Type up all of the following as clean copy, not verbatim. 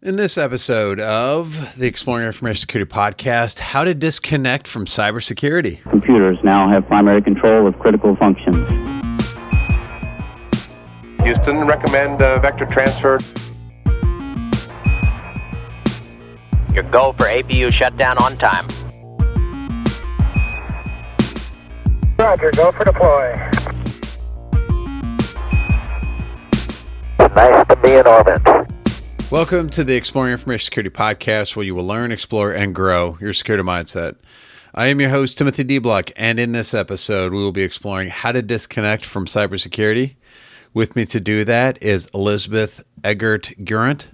In this episode of the Exploring Information Security podcast, how to disconnect from cybersecurity. Computers now have primary control of critical functions. Houston, recommend vector transfer. Your go for APU shutdown on time. Roger, go for deploy. Nice to be in orbit. Welcome to the Exploring Information Security podcast, where you will learn, explore, and grow your security mindset. I am your host, Timothy D. Block, and in this episode, we will be exploring how to disconnect from cybersecurity. With me to do that is Elizabeth Eggert-Guerrant,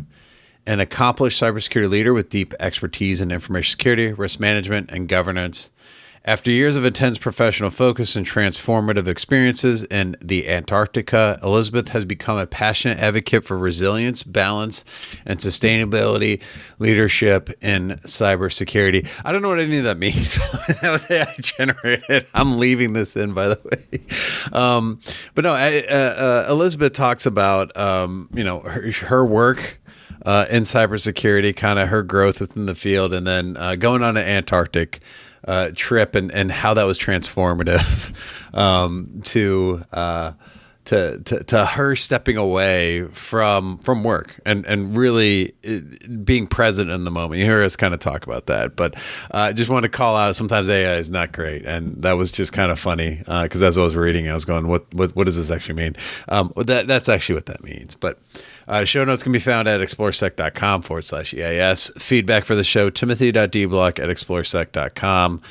an accomplished cybersecurity leader with deep expertise in information security, risk management, and governance. After years of intense professional focus and transformative experiences in the Antarctica, Elizabeth has become a passionate advocate for resilience, balance, and sustainability leadership in cybersecurity. I don't know what any of that means. That was AI generated. I'm leaving this in, by the way. But no, Elizabeth talks about her work in cybersecurity, kind of her growth within the field, and then going on an Antarctic trip and how that was transformative to her stepping away from work and really being present in the moment. You hear us kind of talk about that, but I just wanted to call out sometimes AI is not great, and that was just kind of funny because as I was reading, I was going, what does this actually mean? That's actually what that means, but. Show notes can be found at exploresec.com/EIS. Feedback for the show, timothy.dblock@exploresec.com.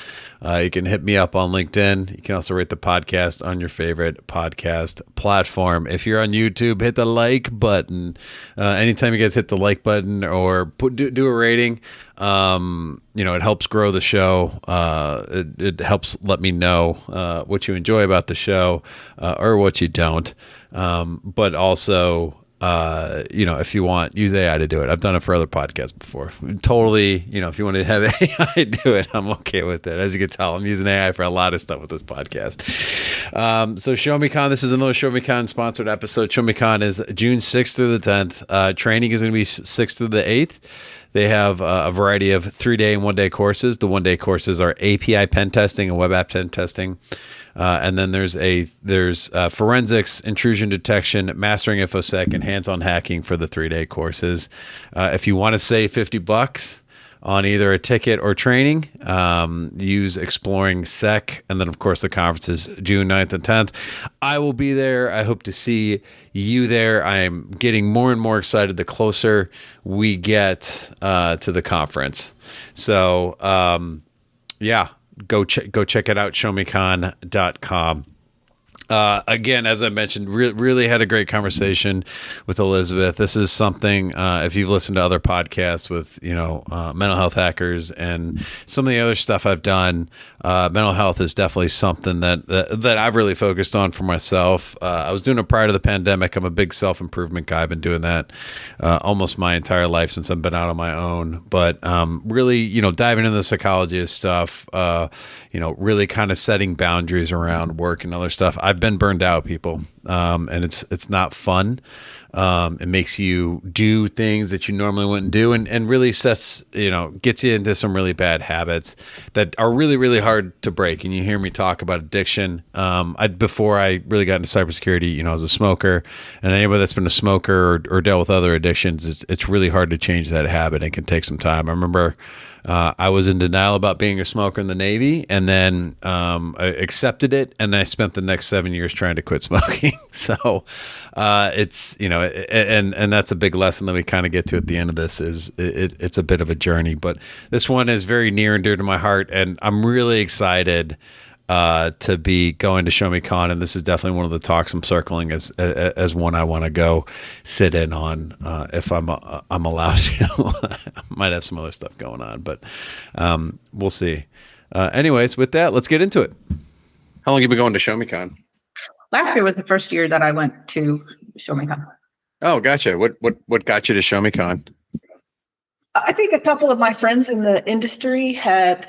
You can hit me up on LinkedIn. You can also rate the podcast on your favorite podcast platform. If you're on YouTube, hit the like button. Anytime you guys hit the like button or do a rating, it helps grow the show. It helps let me know what you enjoy about the show or what you don't. But also, if you want, use AI to do it. I've done it for other podcasts before. Totally, if you want to have AI do it, I'm okay with it. As you can tell, I'm using AI for a lot of stuff with this podcast. So ShowMeCon, this is another ShowMeCon sponsored episode. ShowMeCon is June 6th through the 10th. Training is going to be 6th through the 8th. They have a variety of 3-day and 1-day courses. The 1-day courses are API pen testing and web app pen testing. And then there's forensics, intrusion detection, mastering InfoSec, and hands-on hacking for the 3-day courses. If you want to save $50 on either a ticket or training, use Exploring Sec. And then, of course, the conference is June 9th and 10th. I will be there. I hope to see you there. I am getting more and more excited the closer we get to the conference. So, go check it out, showmecon.com. Again, as I mentioned, really had a great conversation with Elizabeth. This is something, if you've listened to other podcasts with, mental health hackers and some of the other stuff I've done, mental health is definitely something that I've really focused on for myself. I was doing it prior to the pandemic. I'm a big self-improvement guy. I've been doing that almost my entire life since I've been out on my own. But really, diving into the psychology of stuff, really kind of setting boundaries around work and other stuff. I've been burned out, people, and it's not fun. It makes you do things that you normally wouldn't do, and really gets you into some really bad habits that are really, really hard to break. And you hear me talk about addiction. Before I really got into cybersecurity, I was a smoker, and anybody that's been a smoker or dealt with other addictions, it's really hard to change that habit. It can take some time. I remember I was in denial about being a smoker in the Navy, and then I accepted it, and I spent the next 7 years trying to quit smoking. So it's, and that's a big lesson that we kind of get to at the end of this is it's a bit of a journey. But this one is very near and dear to my heart, and I'm really excited to be going to ShowMeCon, and this is definitely one of the talks I'm circling as one I want to go sit in on if I'm allowed to. I might have some other stuff going on, but we'll see. Anyways, with that, let's get into it. How long have you been going to ShowMeCon? Last year was the first year that I went to ShowMeCon. Oh, gotcha. What got you to ShowMeCon? I think a couple of my friends in the industry had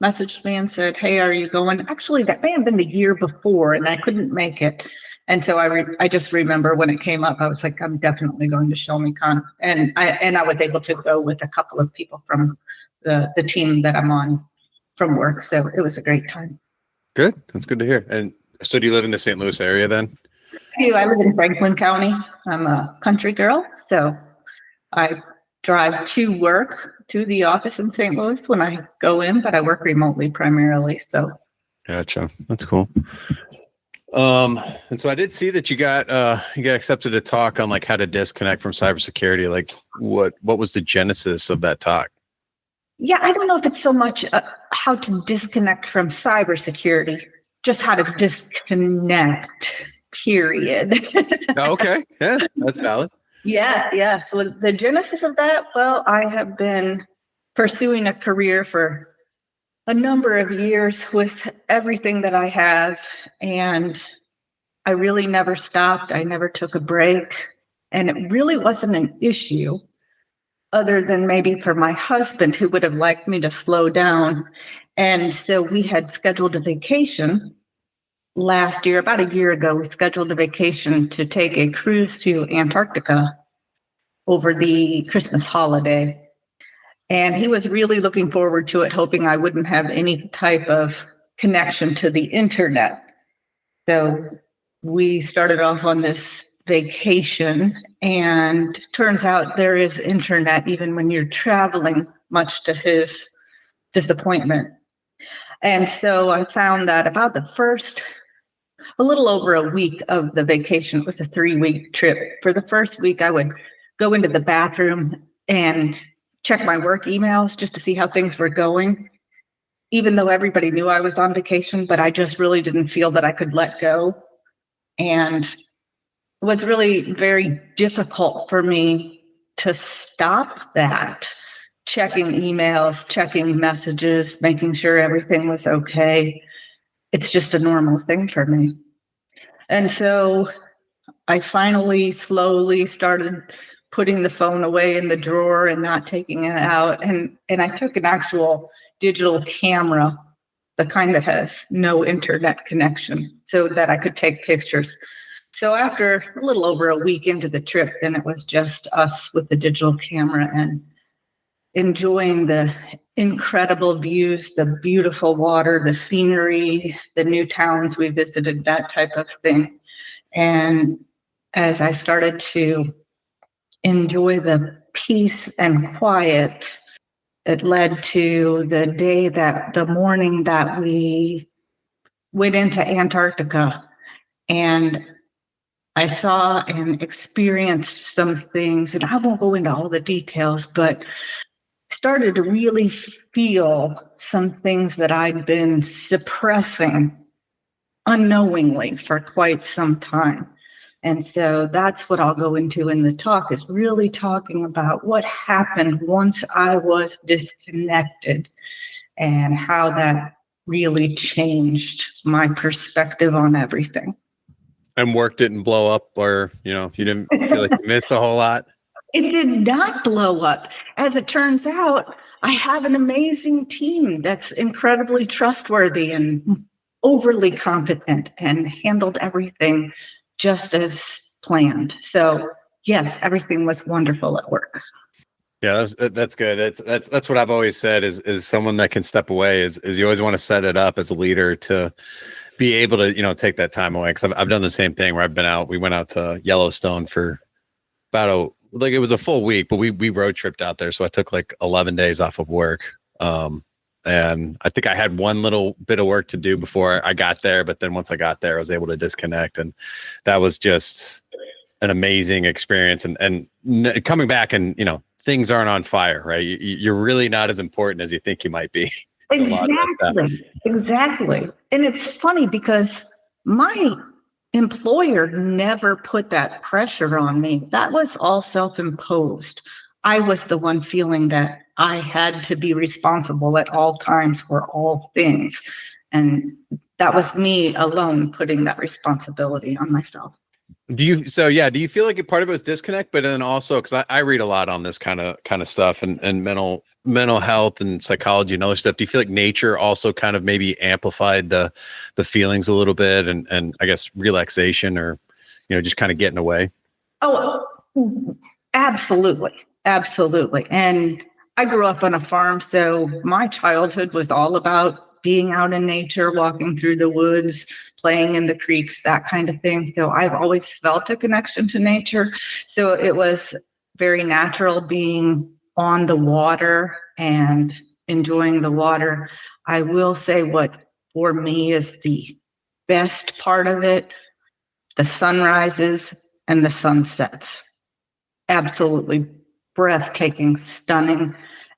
messaged me and said, "Hey, are you going?" Actually, that may have been the year before, and I couldn't make it. And so I just remember when it came up, I was like, I'm definitely going to ShoMeCon. And I was able to go with a couple of people from the team that I'm on from work. So it was a great time. Good. That's good to hear. And so do you live in the St. Louis area then? I live in Franklin County. I'm a country girl. So I drive to work, to the office in St. Louis when I go in, but I work remotely primarily. So Gotcha. That's cool. And so I did see that you got accepted to talk on like how to disconnect from cybersecurity. Like what was the genesis of that talk? Yeah, I don't know if it's so much how to disconnect from cybersecurity, just how to disconnect, period. Okay. Yeah, that's valid. Yes. Well, the genesis of that, well, I have been pursuing a career for a number of years with everything that I have, and I really never stopped. I never took a break, and it really wasn't an issue other than maybe for my husband, who would have liked me to slow down. And so we had scheduled a vacation last year, about a year ago. We scheduled a vacation to take a cruise to Antarctica over the Christmas holiday. And he was really looking forward to it, hoping I wouldn't have any type of connection to the internet. So we started off on this vacation, and turns out there is internet even when you're traveling, much to his disappointment. And so I found that about a little over a week of the vacation, it was a 3-week trip. For the first week, I would go into the bathroom and check my work emails just to see how things were going, even though everybody knew I was on vacation, but I just really didn't feel that I could let go. And it was really very difficult for me to stop that, checking emails, checking messages, making sure everything was okay. It's just a normal thing for me. And so I finally slowly started putting the phone away in the drawer and not taking it out. And I took an actual digital camera, the kind that has no internet connection, so that I could take pictures. So after a little over a week into the trip, then it was just us with the digital camera and enjoying the incredible views, the beautiful water, the scenery, the new towns we visited, that type of thing. And as I started to enjoy the peace and quiet, it led to the morning that we went into Antarctica, and I saw and experienced some things, and I won't go into all the details, but started to really feel some things that I'd been suppressing unknowingly for quite some time. And so that's what I'll go into in the talk, is really talking about what happened once I was disconnected and how that really changed my perspective on everything. And work didn't blow up, or, you didn't feel like you missed a whole lot? It did not blow up. As it turns out, I have an amazing team that's incredibly trustworthy and overly competent and handled everything just as planned. So yes, everything was wonderful at work. Yeah, that's good. That's what I've always said is someone that can step away is you always want to set it up as a leader to be able to, take that time away. Cause I've done the same thing where we went out to Yellowstone for about it was a full week, but we road tripped out there. So I took like 11 days off of work. And I think I had one little bit of work to do before I got there. But then once I got there, I was able to disconnect. And that was just an amazing experience. And coming back and, things aren't on fire, right? You're really not as important as you think you might be. Exactly. And it's funny because my employer never put that pressure on me. That was all self-imposed. I was the one feeling that I had to be responsible at all times for all things. And that was me alone putting that responsibility on myself. Do you feel like a part of it was disconnect, but then also, because I read a lot on this kind of stuff and mental mental health and psychology and other stuff, do you feel like nature also kind of maybe amplified the feelings a little bit, and I guess relaxation, or just kind of getting away? Oh, absolutely. Absolutely. And I grew up on a farm, so my childhood was all about being out in nature, walking through the woods, playing in the creeks, that kind of thing. So I've always felt a connection to nature. So it was very natural being on the water and enjoying the water. I will say what for me is the best part of it, the sunrises and the sunsets. Absolutely breathtaking, stunning.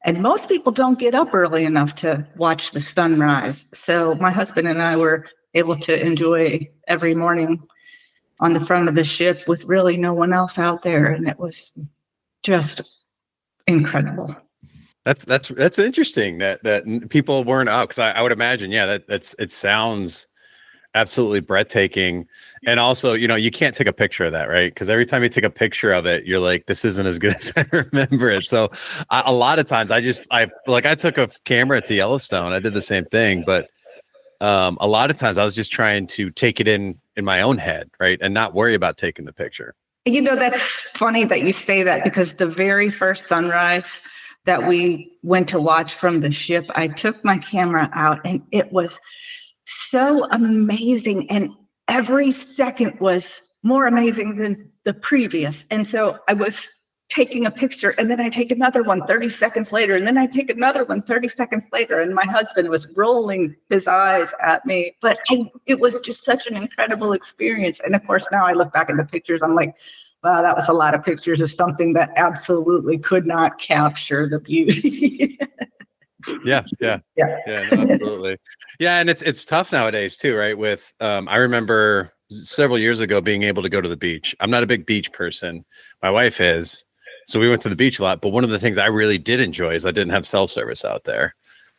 And most people don't get up early enough to watch the sunrise. So my husband and I were able to enjoy every morning on the front of the ship with really no one else out there. And it was just incredible. That's interesting that people weren't up, because I would imagine, it sounds absolutely breathtaking. And also, you can't take a picture of that, right? Because every time you take a picture of it, you're like, this isn't as good as I remember it. So a lot of times I took a camera to Yellowstone. I did the same thing, but a lot of times I was just trying to take it in my own head, right? And not worry about taking the picture. That's funny that you say that, because the very first sunrise that we went to watch from the ship, I took my camera out and it was so amazing. And every second was more amazing than the previous. And so I was taking a picture, and then I take another one 30 seconds later, and then I take another one 30 seconds later. And my husband was rolling his eyes at me, but it was just such an incredible experience. And of course, now I look back at the pictures, I'm like, wow, that was a lot of pictures of something that absolutely could not capture the beauty. Yeah, no, absolutely. Yeah, and it's tough nowadays too, right? With I remember several years ago being able to go to the beach. I'm not a big beach person. My wife is. So we went to the beach a lot, but one of the things I really did enjoy is I didn't have cell service out there.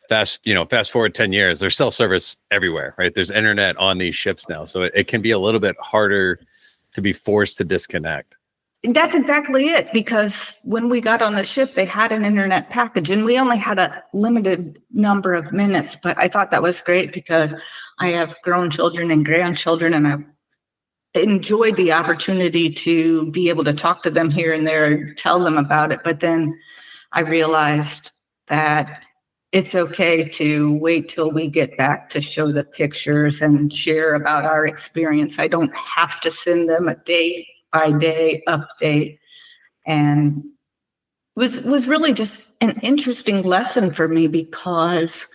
Fast forward 10 years, there's cell service everywhere, right? There's internet on these ships now. So it can be a little bit harder to be forced to disconnect. That's exactly it, because when we got on the ship, they had an internet package and we only had a limited number of minutes. But I thought that was great because I have grown children and grandchildren, and I've enjoyed the opportunity to be able to talk to them here and there and tell them about it. But then I realized that it's okay to wait till we get back to show the pictures and share about our experience. I don't have to send them a day by day update. And was really just an interesting lesson for me, because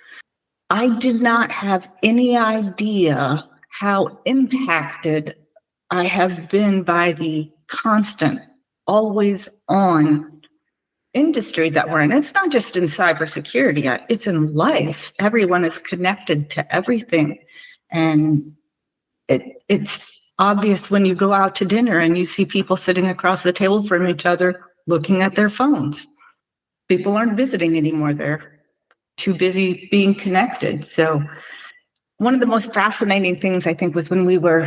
I did not have any idea how impacted I have been by the constant, always on industry that we're in. It's not just in cybersecurity, it's in life. Everyone is connected to everything. And it's obvious when you go out to dinner and you see people sitting across the table from each other looking at their phones. People aren't visiting anymore. They're too busy being connected. So one of the most fascinating things, I think, was when we were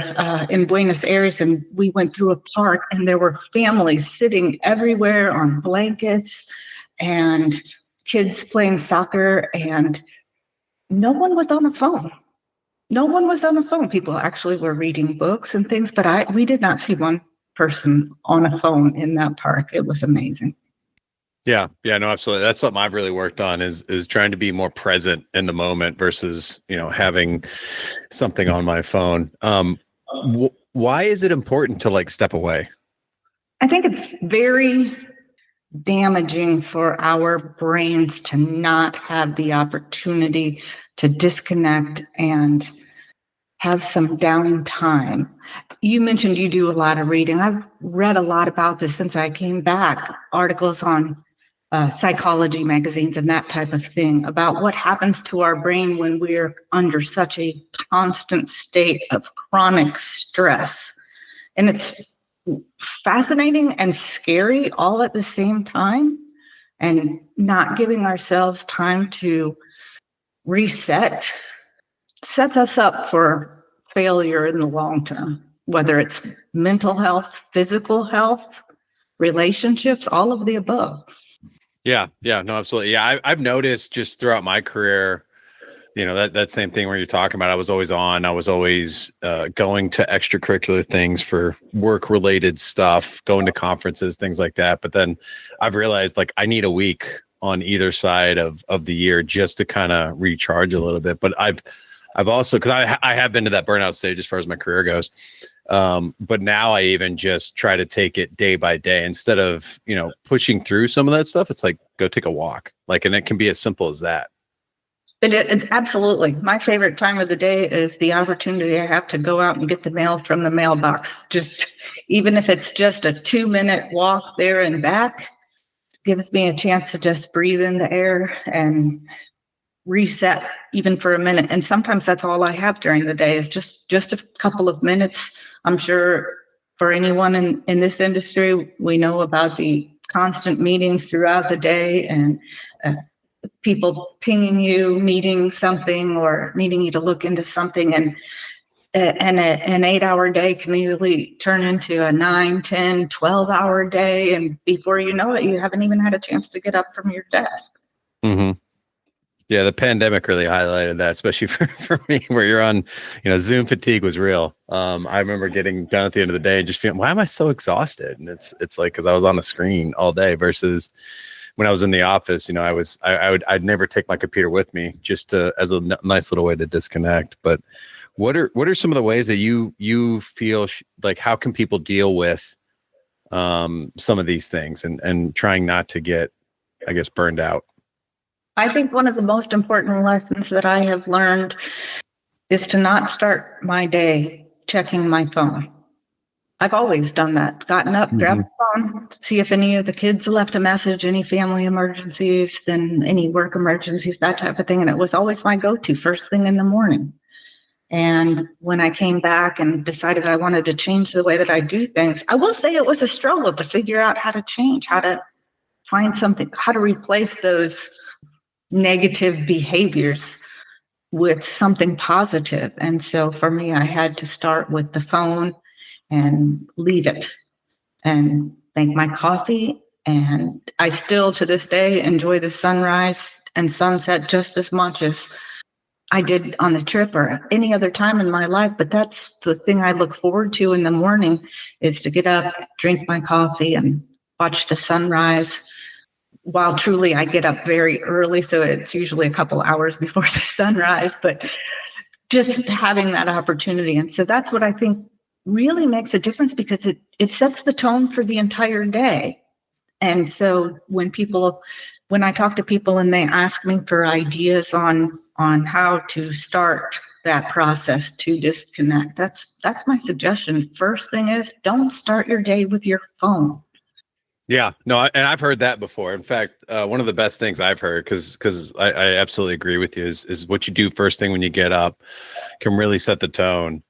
in Buenos Aires and we went through a park and there were families sitting everywhere on blankets and kids playing soccer, and no one was on the phone. No one was on the phone. People actually were reading books and things, but we did not see one person on a phone in that park. It was amazing. Yeah, no, absolutely. That's something I've really worked on is trying to be more present in the moment versus, having something on my phone. Why is it important to step away? I think it's very damaging for our brains to not have the opportunity to disconnect and have some downtime. You mentioned you do a lot of reading. I've read a lot about this since I came back, articles on psychology magazines and that type of thing, about what happens to our brain when we're under such a constant state of chronic stress. And it's fascinating and scary all at the same time, and not giving ourselves time to reset sets us up for failure in the long term, whether it's mental health, physical health, relationships, all of the above. Yeah. Yeah. No, absolutely. Yeah. I've noticed just throughout my career, that same thing where you're talking about, I was always on, I was always going to extracurricular things for work related stuff, going to conferences, things like that. But then I've realized like I need a week on either side of the year just to kind of recharge a little bit. But I've also, cause I have been to that burnout stage as far as my career goes. But now I even just try to take it day by day instead of, pushing through some of that stuff. It's like, go take a walk. Like, and it can be as simple as that. It absolutely. My favorite time of the day is the opportunity I have to go out and get the mail from the mailbox. Just even if it's just a 2-minute walk there and back, gives me a chance to just breathe in the air and reset even for a minute. And sometimes that's all I have during the day is just a couple of minutes. I'm sure for anyone in this industry, we know about the constant meetings throughout the day and people pinging you, needing something or needing you to look into something. And an 8-hour day can easily turn into a 9, 10, 12-hour day. And before you know it, you haven't even had a chance to get up from your desk. Mm-hmm. Yeah, the pandemic really highlighted that, especially for me, where you're on, Zoom fatigue was real. I remember getting done at the end of the day and just feeling, why am I so exhausted? And it's like, because I was on the screen all day versus when I was in the office, I'd never take my computer with me just as a nice little way to disconnect. But what are some of the ways that you feel like, how can people deal with some of these things and trying not to get, I guess, burned out? I think one of the most important lessons that I have learned is to not start my day checking my phone. I've always done that. Gotten up, grabbed the phone, see if any of the kids left a message, any family emergencies, then any work emergencies, that type of thing. And it was always my go-to first thing in the morning. And when I came back and decided I wanted to change the way that I do things, I will say it was a struggle to figure out how to change, how to find something, how to replace those negative behaviors with something positive. And so for me, I had to start with the phone and leave it and make my coffee. And I still to this day enjoy the sunrise and sunset just as much as I did on the trip or any other time in my life. But that's the thing I look forward to in the morning, is to get up, drink my coffee and watch the sunrise. While truly I get up very early, so it's usually a couple hours before the sunrise, but just having that opportunity. And so that's what I think really makes a difference, because it sets the tone for the entire day. And so when I talk to people and they ask me for ideas on how to start that process to disconnect, that's my suggestion. First thing is, don't start your day with your phone. Yeah, no, and I've heard that before. In fact, one of the best things I've heard, because I absolutely agree with you, is what you do first thing when you get up can really set the tone.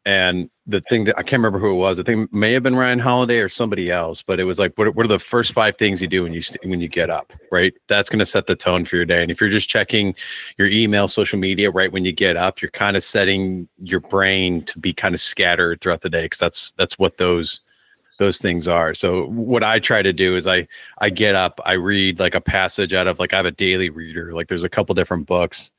And the thing that I can't remember who it was, I think it may have been Ryan Holiday or somebody else, but it was like, what are the first 5 things you do when you get up, right? That's going to set the tone for your day. And if you're just checking your email, social media right when you get up, you're kind of setting your brain to be kind of scattered throughout the day, because that's what those things are. So what I try to do is I get up, I read like a passage out of, like, I have a daily reader. Like, there's a couple different books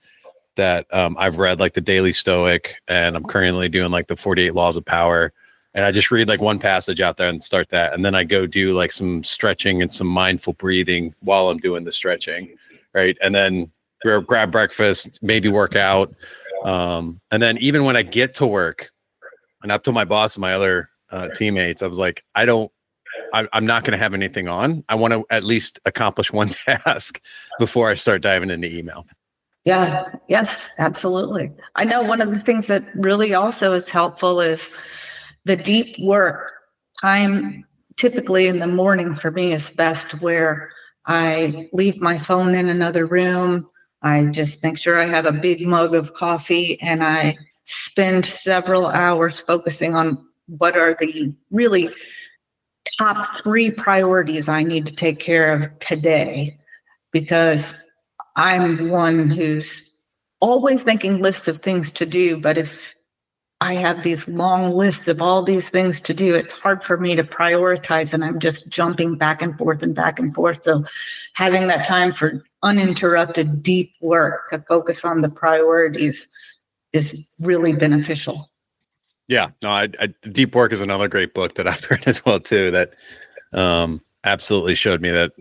that I've read, like the Daily Stoic, and I'm currently doing like the 48 Laws of Power. And I just read like one passage out there and start that. And then I go do like some stretching and some mindful breathing while I'm doing the stretching. Right. And then grab breakfast, maybe work out. And then even when I get to work, and up to my boss and my other teammates, I was like, I'm not going to have anything on. I want to at least accomplish one task before I start diving into email. Yeah, yes, absolutely. I know one of the things that really also is helpful is the deep work time. Typically in the morning for me is best, where I leave my phone in another room. I just make sure I have a big mug of coffee, and I spend several hours focusing on what are the really top 3 priorities I need to take care of today, because I'm one who's always making lists of things to do. But if I have these long lists of all these things to do. It's hard for me to prioritize, and I'm just jumping back and forth and back and forth. So having that time for uninterrupted deep work to focus on the priorities is really beneficial. Yeah, no, Deep Work is another great book that I've read as well too. That absolutely showed me that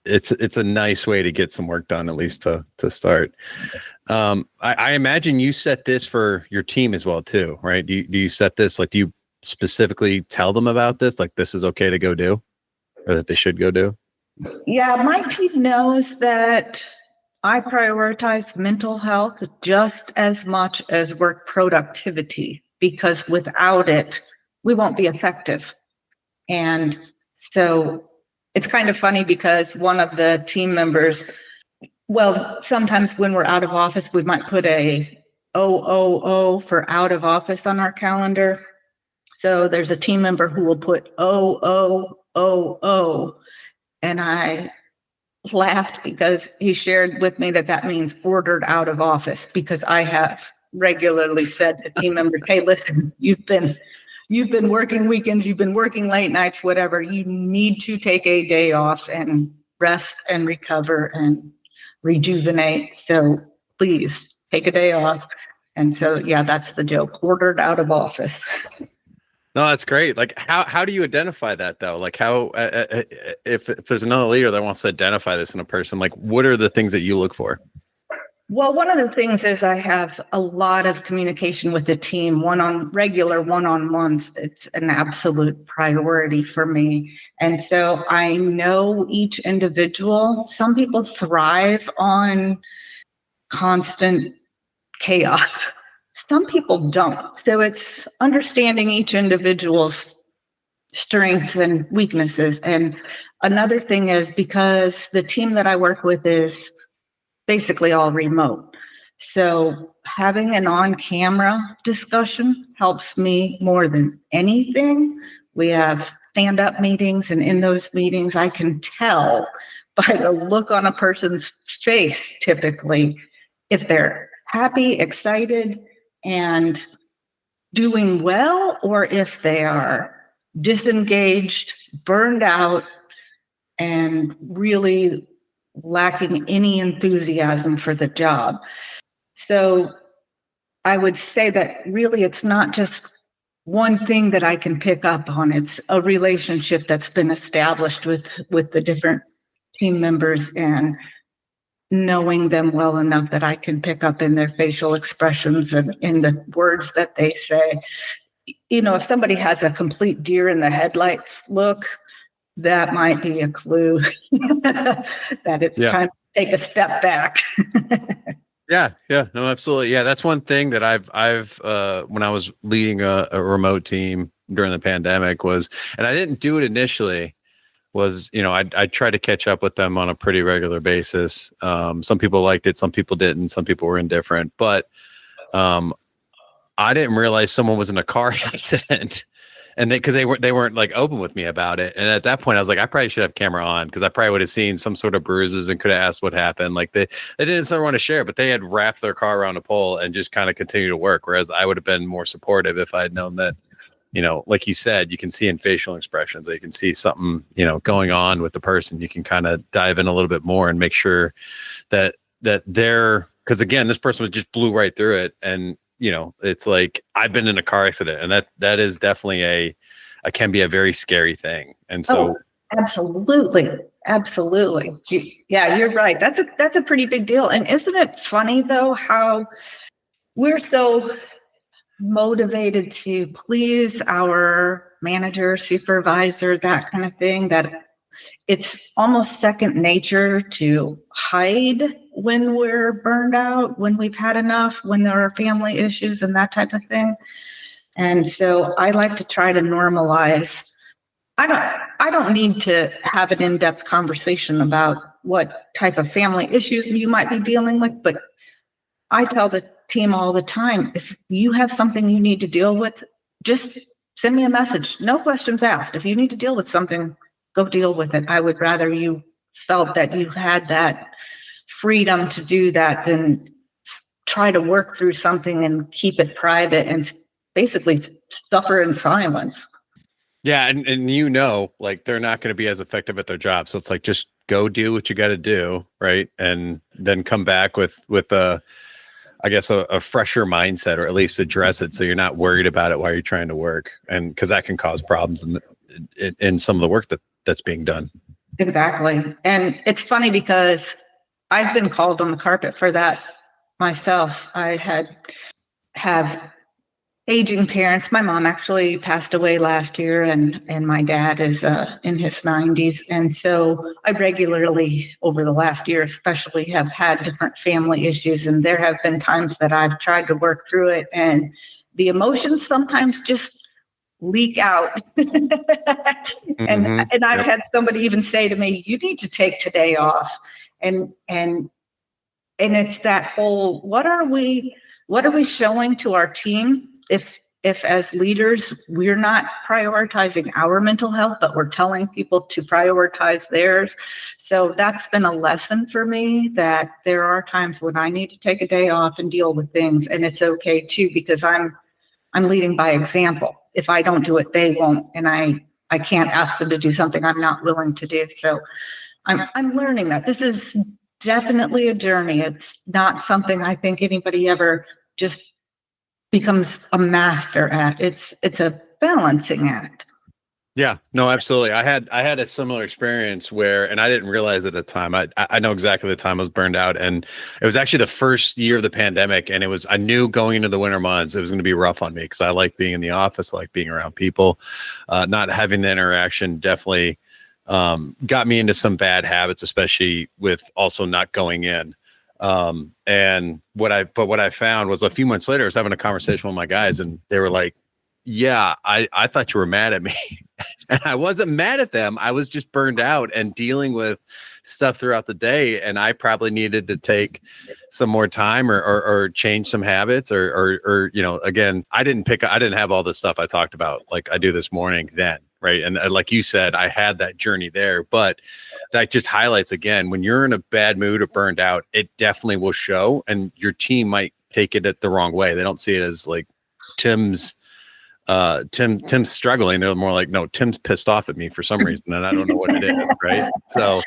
it's a nice way to get some work done, at least to start. I imagine you set this for your team as well too, right? Do you set this, like, do you specifically tell them about this, like this is okay to go do, or that they should go do? Yeah, my team knows that I prioritize mental health just as much as work productivity, because without it, we won't be effective. And so it's kind of funny because one of the team members, well, sometimes when we're out of office, we might put a OOO for out of office on our calendar. So there's a team member who will put OOOO, and I laughed because he shared with me that means ordered out of office, because I have regularly said to team members, hey, listen, you've been working weekends, you've been working late nights, whatever, you need to take a day off and rest and recover and rejuvenate. So please take a day off. And so, yeah, that's the joke, ordered out of office. No, that's great. Like, how do you identify that though? Like, how if there's another leader that wants to identify this in a person, like, what are the things that you look for? Well, one of the things is I have a lot of communication with the team, regular one-on-ones. It's an absolute priority for me. And so I know each individual. Some people thrive on constant chaos. Some people don't. So it's understanding each individual's strengths and weaknesses. And another thing is, because the team that I work with is basically all remote, so having an on-camera discussion helps me more than anything. We have stand-up meetings, and in those meetings, I can tell by the look on a person's face, typically, if they're happy, excited, and doing well, or if they are disengaged, burned out, and really lacking any enthusiasm for the job. So I would say that really it's not just one thing that I can pick up on. It's a relationship that's been established with the different team members, and knowing them well enough that I can pick up in their facial expressions and in the words that they say. If somebody has a complete deer in the headlights look, that might be a clue that it's time to take a step back. Yeah, no, absolutely. Yeah, that's one thing that I've when I was leading a remote team during the pandemic was, and I didn't do it initially, was, I try to catch up with them on a pretty regular basis. Some people liked it, some people didn't, some people were indifferent, but I didn't realize someone was in a car accident, and because they weren't like open with me about it. And at that point, I was like, I probably should have camera on, because I probably would have seen some sort of bruises and could have asked what happened. Like they didn't want to share, but they had wrapped their car around a pole and just kind of continued to work. Whereas I would have been more supportive if I had known that, like you said, you can see in facial expressions, you can see something, going on with the person. You can kind of dive in a little bit more and make sure that they're, because again, this person just blew right through it. And, it's like, I've been in a car accident, and that is definitely can be a very scary thing. And so, absolutely. Yeah, you're right. That's a pretty big deal. And isn't it funny though, how we're so motivated to please our manager, supervisor, that kind of thing, that it's almost second nature to hide when we're burned out, when we've had enough, when there are family issues and that type of thing. And so I like to try to normalize. I don't need to have an in-depth conversation about what type of family issues you might be dealing with, but I tell the team all the time, if you have something you need to deal with, just send me a message. No questions asked. If you need to deal with something, go deal with it. I would rather you felt that you had that freedom to do that than try to work through something and keep it private and basically suffer in silence. Yeah, and like they're not going to be as effective at their job. So it's like just go do what you got to do, right? And then come back with a fresher mindset, or at least address it so you're not worried about it while you're trying to work, and because that can cause problems in some of the work that's being done. Exactly. And it's funny because I've been called on the carpet for that myself. I have aging parents. My mom actually passed away last year, and my dad is in his 90s. And so I regularly, over the last year especially, have had different family issues. And there have been times that I've tried to work through it, and the emotions sometimes just leak out. And I've had somebody even say to me, "You need to take today off." And it's that whole, what are we showing to our team if as leaders we're not prioritizing our mental health, but we're telling people to prioritize theirs. So that's been a lesson for me, that there are times when I need to take a day off and deal with things, and it's okay too, because I'm leading by example. If I don't do it, they won't, and I can't ask them to do something I'm not willing to do. So I'm learning that this is definitely a journey. It's not something I think anybody ever just becomes a master at. It's a balancing act. Yeah, no, absolutely. I had a similar experience where, and I didn't realize at the time, I know exactly the time I was burned out, and it was actually the first year of the pandemic. And I knew going into the winter months, it was going to be rough on me because I like being in the office, I like being around people, not having the interaction definitely got me into some bad habits, especially with also not going in. And what I found was a few months later, I was having a conversation with my guys, and they were like, "Yeah, I thought you were mad at me." And I wasn't mad at them. I was just burned out and dealing with stuff throughout the day. And I probably needed to take some more time or change some habits or, again, I didn't have all the stuff I talked about like I do this morning then. Right. And like you said, I had that journey there, but that just highlights again, when you're in a bad mood or burned out, it definitely will show, and your team might take it the wrong way. They don't see it as like Tim's struggling. They're more like, no, Tim's pissed off at me for some reason, and I don't know what it is. Right. So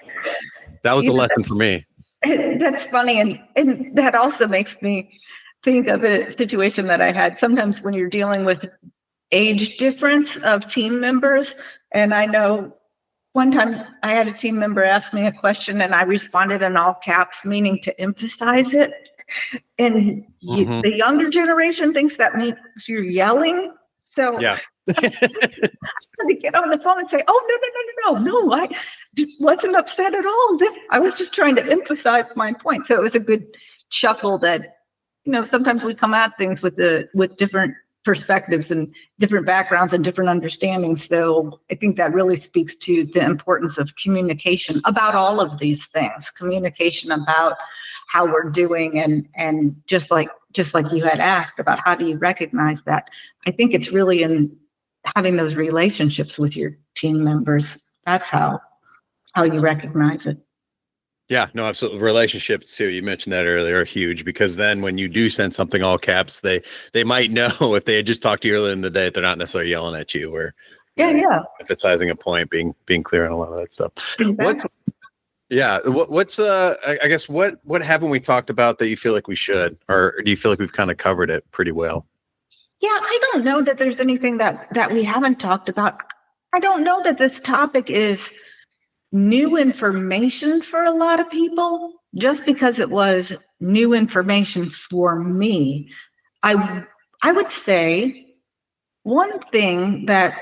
that was a lesson for me. That's funny. And that also makes me think of a situation that I had sometimes when you're dealing with age difference of team members. And I know one time I had a team member ask me a question, and I responded in all caps, meaning to emphasize it. And the younger generation thinks that means you're yelling. So yeah. I had to get on the phone and say, "Oh, no, I wasn't upset at all. I was just trying to emphasize my point." So it was a good chuckle that, sometimes we come at things with different perspectives and different backgrounds and different understandings. So I think that really speaks to the importance of communication about all of these things, communication about how we're doing, and just like you had asked about how do you recognize that. I think it's really in having those relationships with your team members. That's how you recognize it. Yeah, no, absolutely. Relationships too. You mentioned that earlier are huge, because then when you do send something all caps, they might know if they had just talked to you earlier in the day, they're not necessarily yelling at you or emphasizing a point, being clear on a lot of that stuff. Exactly. What haven't we talked about that you feel like we should, or do you feel like we've kind of covered it pretty well? Yeah, I don't know that there's anything that we haven't talked about. I don't know that this topic is new information for a lot of people, just because it was new information for me. I would say one thing that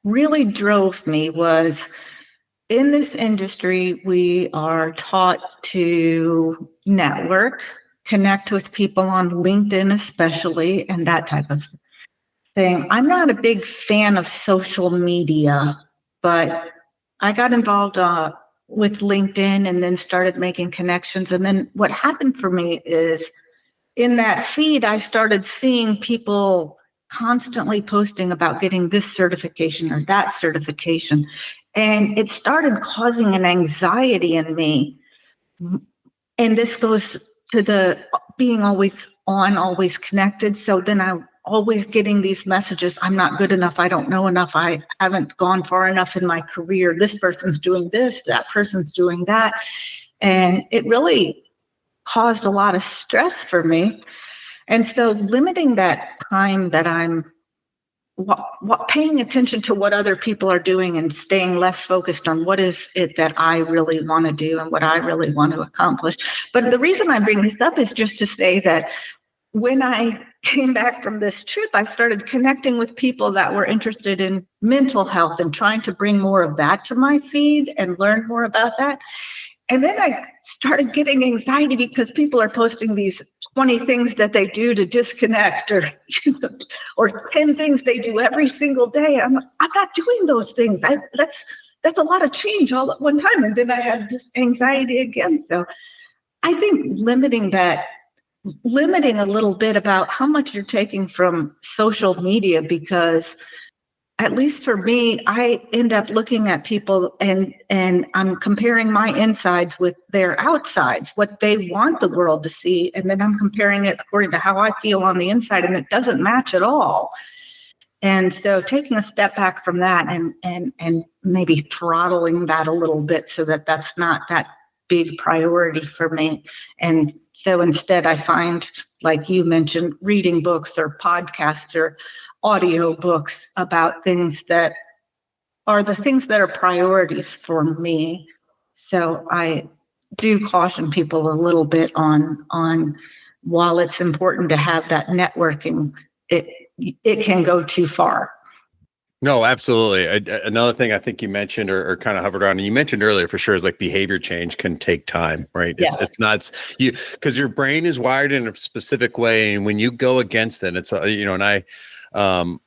really drove me was, in this industry, we are taught to network, connect with people on LinkedIn especially, and that type of thing. I'm not a big fan of social media, but I got involved with LinkedIn and then started making connections. And then what happened for me is, in that feed, I started seeing people constantly posting about getting this certification or that certification. And it started causing an anxiety in me. And this goes to the being always on, always connected. So then I'm always getting these messages. I'm not good enough. I don't know enough. I haven't gone far enough in my career. This person's doing this, that person's doing that. And it really caused a lot of stress for me. And so limiting that time that I'm paying attention to what other people are doing and staying less focused on what is it that I really want to do and what I really want to accomplish. But the reason I bring this up is just to say that when I came back from this trip, I started connecting with people that were interested in mental health and trying to bring more of that to my feed and learn more about that. And then I started getting anxiety because people are posting these 20 things that they do to disconnect, or 10 things they do every single day. I'm not doing those things. That's a lot of change all at one time. And then I had this anxiety again. So I think limiting a little bit about how much you're taking from social media, because at least for me, I end up looking at people and I'm comparing my insides with their outsides, what they want the world to see. And then I'm comparing it according to how I feel on the inside, and it doesn't match at all. And so taking a step back from that and maybe throttling that a little bit so that that's not that big priority for me. And so instead I find, like you mentioned, reading books or podcasts or audio books about things that are the things that are priorities for me. So I do caution people a little bit on while it's important to have that networking, it can go too far. No, absolutely. Another thing I think you mentioned or kind of hovered on, and you mentioned earlier for sure, is like behavior change can take time, right? Yes. It's not you, because your brain is wired in a specific way, and when you go against it, it's and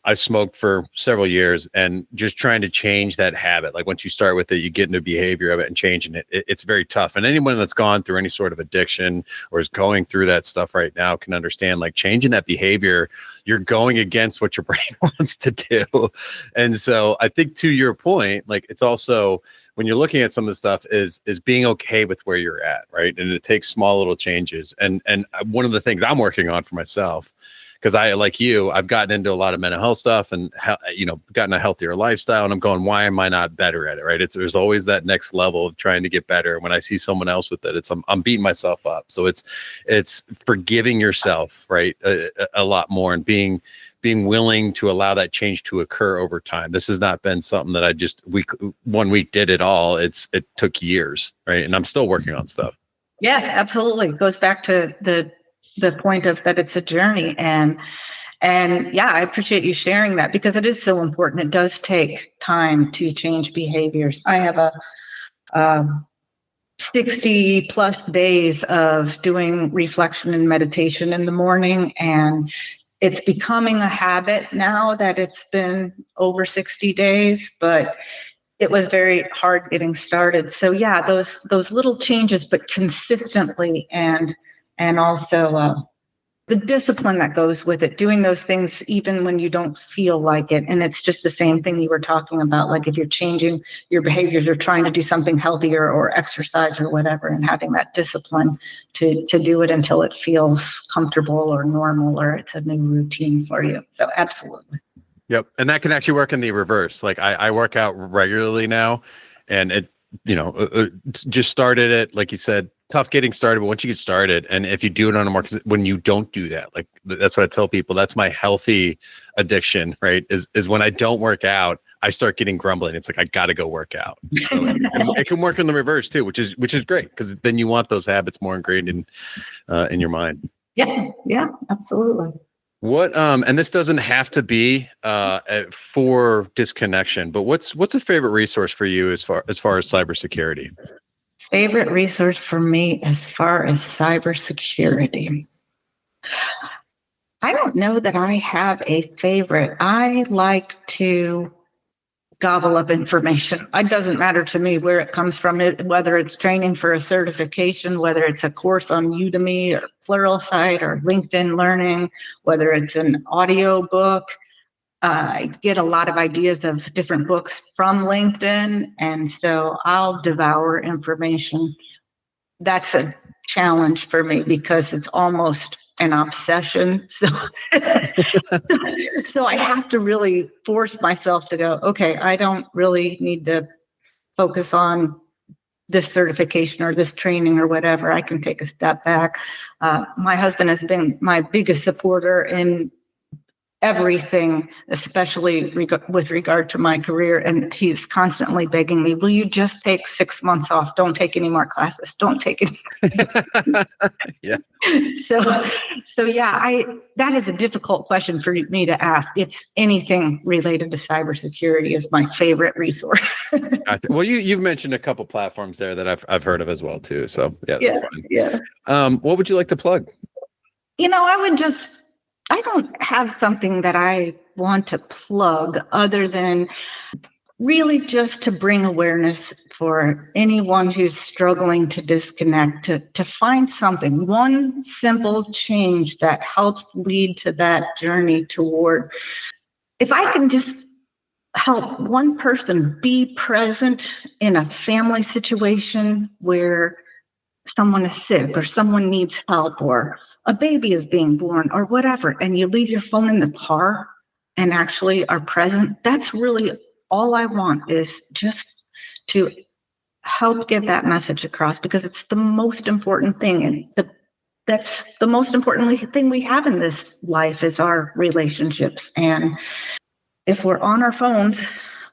I smoked for several years, and just trying to change that habit. Like once you start with it, you get into behavior of it and changing it. It's very tough. And anyone that's gone through any sort of addiction or is going through that stuff right now can understand, like, changing that behavior, you're going against what your brain wants to do. And so I think, to your point, like, it's also, when you're looking at some of the stuff, is being okay with where you're at, right? And it takes small little changes. And one of the things I'm working on for myself, because I, like you, I've gotten into a lot of mental health stuff and, gotten a healthier lifestyle. And I'm going, why am I not better at it? Right. There's always that next level of trying to get better. And when I see someone else with it, I'm beating myself up. So it's forgiving yourself, right. A lot more, and being willing to allow that change to occur over time. This has not been something that I just one week did it all. It took years. Right. And I'm still working on stuff. Yes, absolutely. It goes back to the point of that it's a journey. And yeah, I appreciate you sharing that, because it is so important. It does take time to change behaviors. I have a 60 plus days of doing reflection and meditation in the morning, and it's becoming a habit now that it's been over 60 days, but it was very hard getting started. So yeah, those little changes, but consistently, and also the discipline that goes with it, doing those things even when you don't feel like it. And it's just the same thing you were talking about, like if you're changing your behaviors or trying to do something healthier or exercise or whatever, and having that discipline to do it until it feels comfortable or normal, or it's a new routine for you. So absolutely. Yep. And that can actually work in the reverse. Like I work out regularly now, and it, just started it, like you said, tough getting started, but once you get started, and if you do it on a more, when you don't do that, like that's what I tell people, that's my healthy addiction, right? Is when I don't work out, I start getting grumbling. It's like, I got to go work out. So it can work in the reverse too, which is great, because then you want those habits more ingrained in your mind. Yeah, absolutely. What and this doesn't have to be for disconnection, but what's a favorite resource for you as far as cybersecurity? Favorite resource for me as far as cybersecurity. I don't know that I have a favorite. I like to gobble up information. It doesn't matter to me where it comes from, whether it's training for a certification, whether it's a course on Udemy or Pluralsight or LinkedIn Learning, whether it's an audio book. I get a lot of ideas of different books from LinkedIn, and so I'll devour information. That's a challenge for me because it's almost an obsession. So, so I have to really force myself to go, okay, I don't really need to focus on this certification or this training or whatever. I can take a step back. My husband has been my biggest supporter in everything, especially with regard to my career. And he's constantly begging me, will you just take 6 months off? Don't take any more classes. Don't take it. Yeah. So yeah, that is a difficult question for me to ask. It's anything related to cybersecurity is my favorite resource. Gotcha. Well, you've mentioned a couple platforms there that I've heard of as well too. So yeah, that's fine. Yeah. What would you like to plug? I don't have something that I want to plug other than really just to bring awareness for anyone who's struggling to disconnect, to find something, one simple change that helps lead to that journey toward. If I can just help one person be present in a family situation where someone is sick or someone needs help or a baby is being born or whatever, and you leave your phone in the car and actually are present, that's really all I want, is just to help get that message across, because it's the most important thing. And that's the most important thing we have in this life is our relationships. And if we're on our phones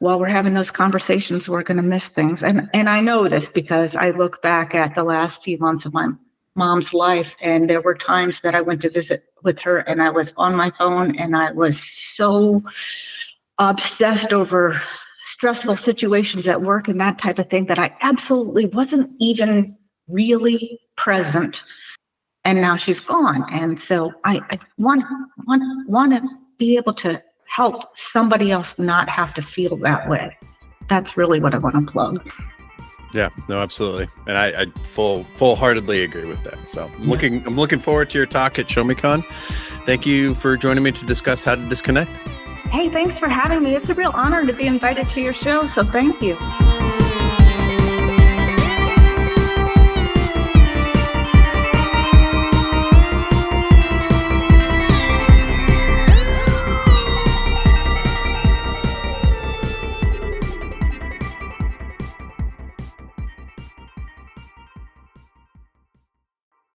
while we're having those conversations, we're going to miss things. And I know this because I look back at the last few months of my mom's life, and there were times that I went to visit with her and I was on my phone and I was so obsessed over stressful situations at work and that type of thing that I absolutely wasn't even really present. And now she's gone. And so I want to be able to help somebody else not have to feel that way. That's really what I want to plug. Yeah, no, absolutely. And I full-heartedly agree with that. So I'm looking forward to your talk at ShowMeCon. Thank you for joining me to discuss how to disconnect. Hey, thanks for having me. It's a real honor to be invited to your show, so thank you.